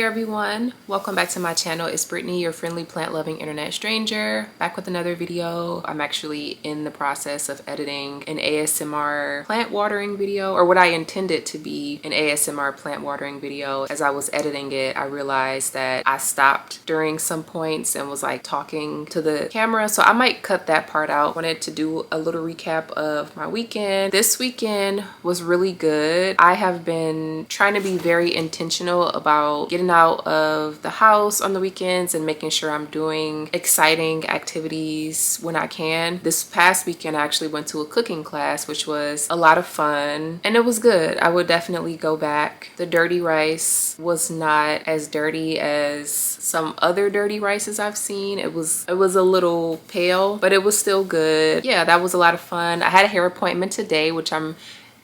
Hi everyone, welcome back to my channel. It's Brittany, your friendly plant-loving internet stranger, back with another video. I'm actually in the process of editing an ASMR plant watering video, or what I intended to be an ASMR plant watering video. As I was editing it, I realized that I stopped during some points and was like talking to the camera, so I might cut that part out. Wanted to do a little recap of my weekend. This weekend was really good. I have been trying to be very intentional about getting out of the house on the weekends and making sure I'm doing exciting activities when I can. This past weekend I actually went to a cooking class, which was a lot of fun and it was good. I would definitely go back. The dirty rice was not as dirty as some other dirty rices I've seen. It was a little pale, but it was still good. Yeah, that was a lot of fun. I had a hair appointment today, which I'm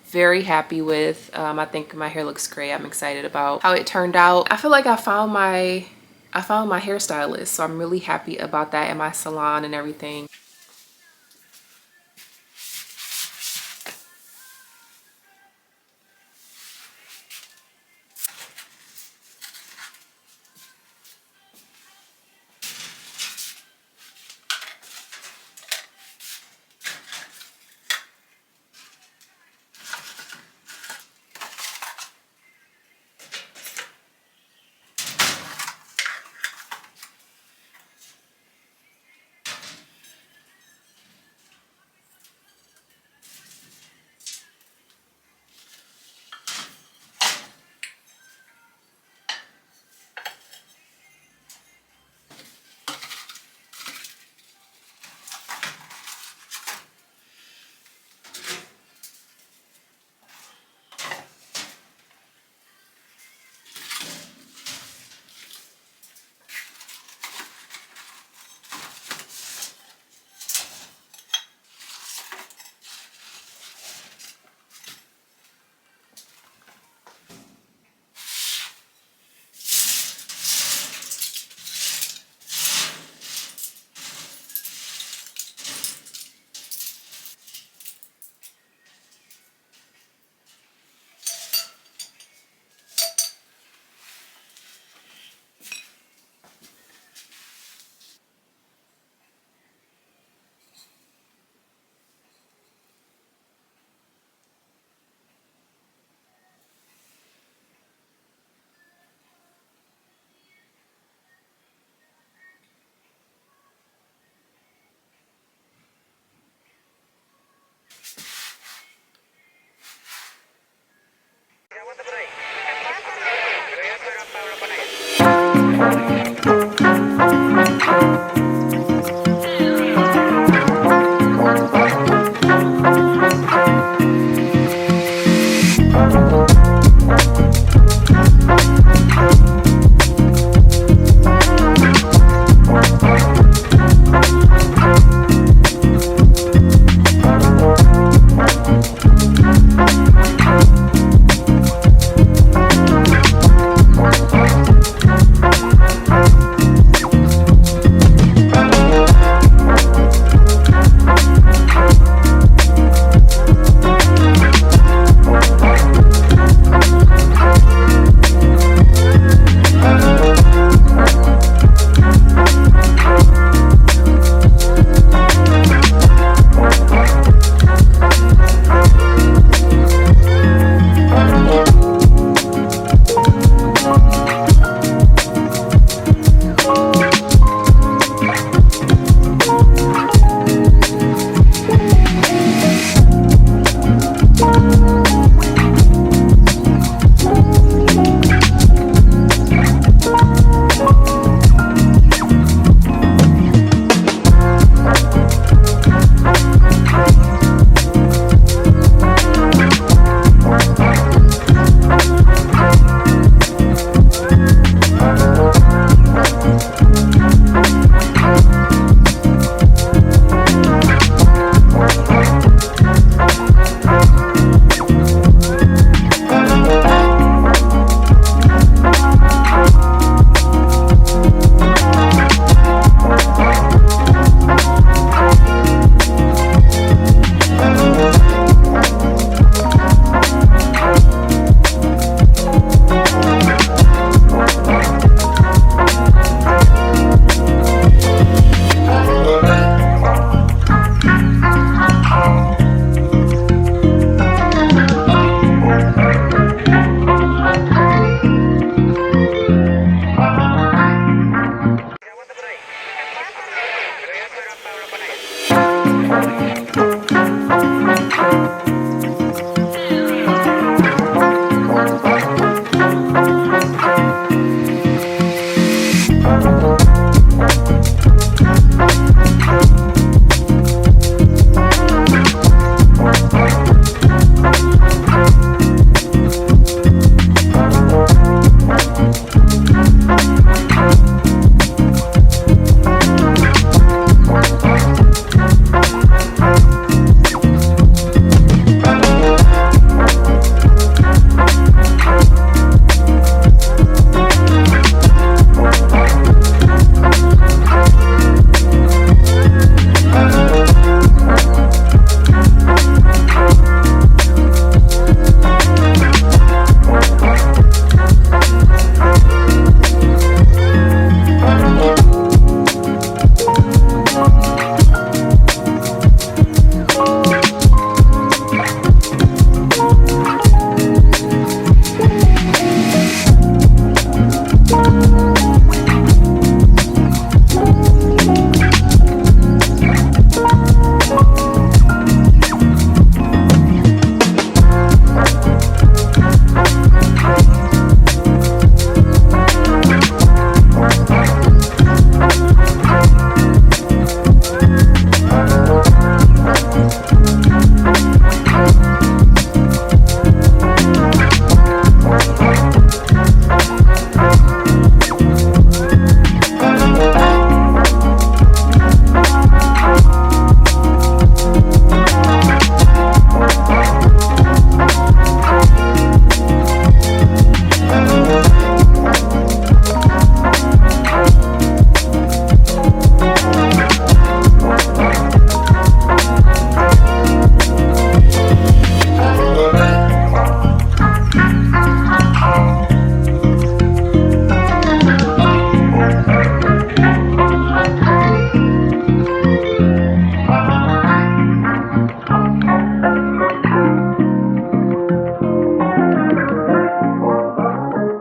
very happy with. I think my hair looks great. I'm excited about how it turned out. I feel like I found my hairstylist, so I'm really happy about that in my salon and everything.